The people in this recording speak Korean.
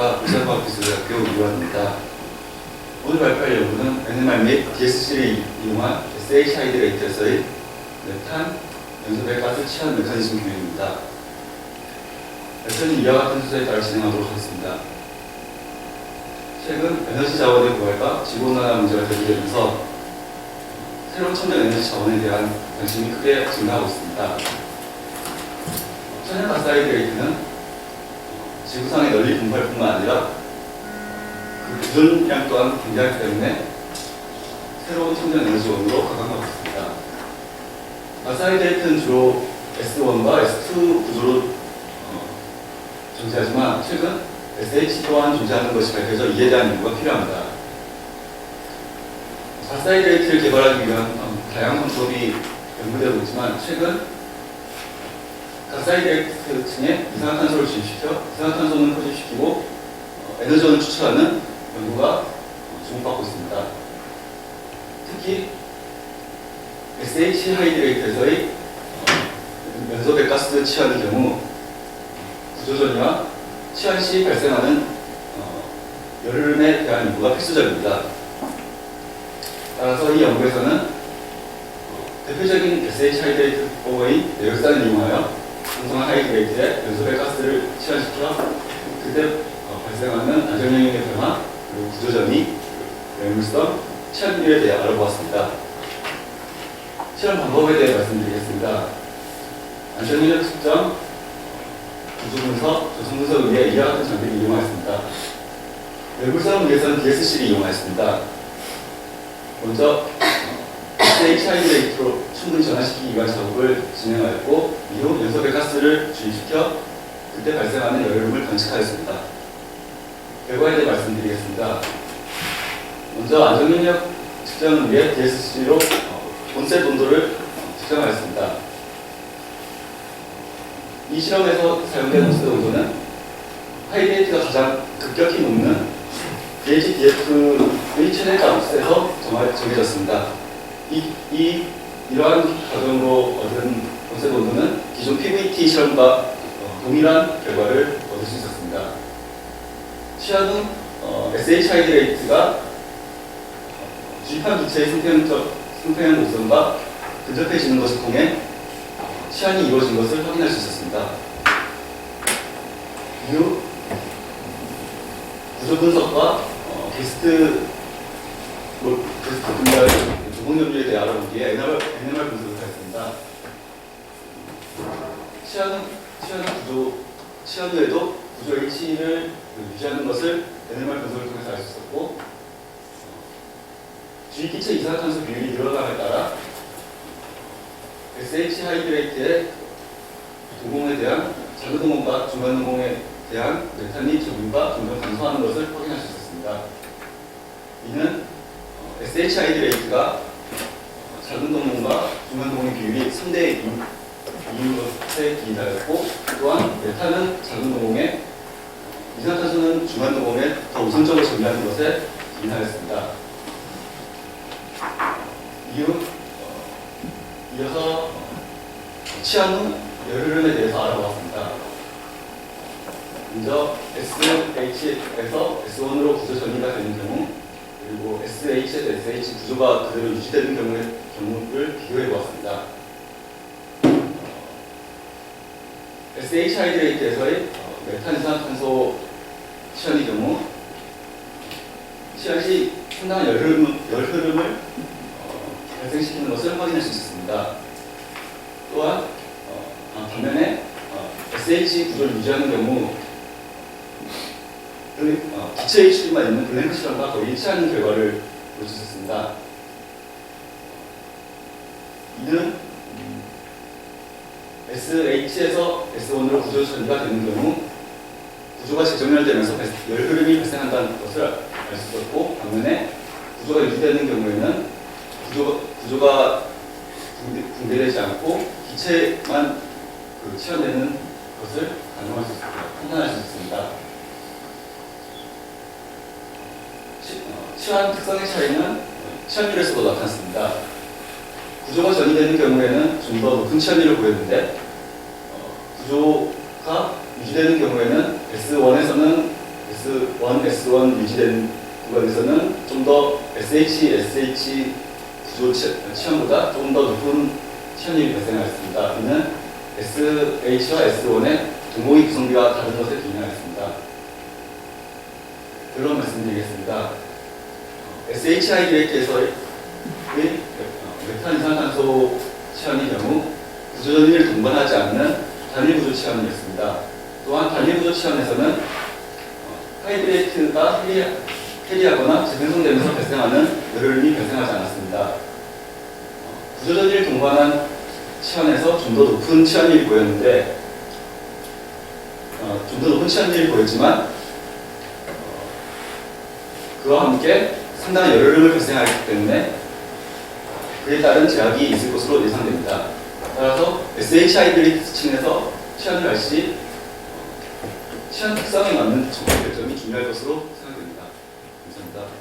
전문가 부산과학기술대학교 이완입니다. 오늘 발표할 연구는 NMR 및 DSC를 이용한 SH 하이드레이트에서의 메탄 연소배 가스 취한 메커니즘 교육입니다. 발표는 이와 같은 순서에 따라 진행하도록 하겠습니다. 최근 에너지 자원의 고갈과 지구온난화 문제가 제기되면서 새로운 첨단 에너지 자원에 대한 관심이 크게 증가하고 있습니다. 천연 가스 하이드레이트는 지구상에 널리 분포할 뿐만 아니라 그 구존량 또한 굉장하기 때문에 새로운 첨단 에너지원으로 각광하고 있습니다. 가스 하이드레이트는 주로 S1과 S2 구조로 존재하지만 최근 SH 또한 존재하는 것이 밝혀져 이에 대한 연구가 필요합니다. 가스 하이드레이트를 개발하기 위한 다양한 방법이 연구되고 있지만 최근 가스 하이드레이트 층에 이산화탄소를 주입시켜 이산화탄소는 포집시키고 에너지원을 추출하는 연구가 주목받고 있습니다. 특히 SH 하이드레이트에서의 연소배 가스 취하는 경우 구조전이와 취한 시 발생하는 열음에 대한 연구가 필수적입니다. 따라서 이 연구에서는 대표적인 SH 하이드레이트법의 내열산을 이용하여 풍성한 하이드레이트에 연소배 가스를 취한시켜 그때 발생하는 안전영역의 변화 그리고 구조전이 매물성, 취한율에 대해 알아보았습니다. 취한 방법에 대해 말씀드리겠습니다. 안전영역 측정, 구조 분석, 조성 분석을 위해 이와 같은 장비를 이용하였습니다. 매물성을 위해서는 DSC를 이용하였습니다. 먼저 SH 하이드레이트로 충분히 전환시키기 위한 작업을 진행하였고 이후 연소배 가스를 주입시켜 그때 발생하는 열음을 관측하였습니다. 결과에 대해 말씀드리겠습니다. 먼저 안전능력 측정을 위해 DSC로 온셋 온도를 측정하였습니다. 이 실험에서 사용된 온셋 온도는 하이드레이트가 가장 급격히 녹는 BHDF의 최대값에서 정해졌습니다. 이러한 과정으로 얻은 온셋 온도는 기존 PVT 실험과 동일한 결과를 얻을 수 있었습니다. 취한 후 SH 하이드레이트가 주입한 기체의 승패형 곡선과 근접해지는 것을 통해 취한이 이루어진 것을 확인할 수 있었습니다. 이후 구조 분석과 게스트 분야의 조공 연료에 대해 알아보기 위해 NMR 분석을 하였습니다. 취한 후에도 구조 H를 유지하는 것을 NMR 분석을 통해서 알 수 있었고 주입기체 이산화탄소 비율이 늘어남에 따라 SH 하이드레이트의 동공에 대한 작은 동공과 중간 동공에 대한 메탄이 적응과 점점 감소하는 것을 확인할 수 있었습니다. 이는 SH 하이드레이트가 작은 동공과 중간 동공의 비율이 3대 2인 것에 기인하였고 또한 메탄은 작은 동공에 이산화탄소는 중간 동공에 더 우선적으로 정리하는 것에 기인하였습니다. 이어서 취한 후 열흐름에 대해서 알아보았습니다. 먼저 SH에서 S1으로 구조 전이가 되는 경우 그리고 SH에서 SH 구조가 그대로 유지되는 경우를 비교해 보았습니다. SH 하이드레이트에서의 메탄 이산화탄소 취한의 경우 취한 시 상당한 열흐름을 발생시키는 것을 확인할 수 있었습니다. 또한 반면에 SH 구조를 유지하는 경우 기체의 출입만 있는 블랭크 실험과 거의 일치하는 결과를 볼 수 있었습니다. 이는 SH에서 S1으로 구조 전이가 되는 경우 구조가 재정렬되면서 열흐름이 발생한다는 것을 알 수 있었고 반면에 구조가 유지되는 경우에는 구조가 붕괴되지 않고 기체만 취한되는 것을 판단할 수 있습니다. 취한 특성의 차이는 취한율에서도 나타났습니다. 구조가 전이되는 경우에는 좀 더 높은 취한율을 보였는데 구조가 유지되는 경우에는 S1에서는 S1, S1 유지된 구간에서는 좀 더 SH 구조 치환보다 조금 더 높은 치환율이 발생하였습니다. 이는 SH와 S1의 동공의 구성비가 다른 것에 기인하였습니다. 결론 말씀드리겠습니다. SHI 디렉트에서의 메탄 이산탄소 치환의 경우 구조전위를 동반하지 않는 단일 구조 치환이었습니다. 또한 단일 구조 치환에서는 하이드레이트가 해리하거나 재생성되면서 발생하는 열혈이 발생하지 않았습니다. 구조전위를 동반한 치환에서 좀 더 높은 치환율이 보였는데, 좀 더 높은 치환율이 보였지만, 그와 함께 상당한 열혈음을 발생하기 때문에 그에 따른 제약이 있을 것으로 예상됩니다. 따라서 SHI 층에서 치환을 할 시 치환 특성에 맞는 정보 결정이 중요할 것으로 생각됩니다. 감사합니다.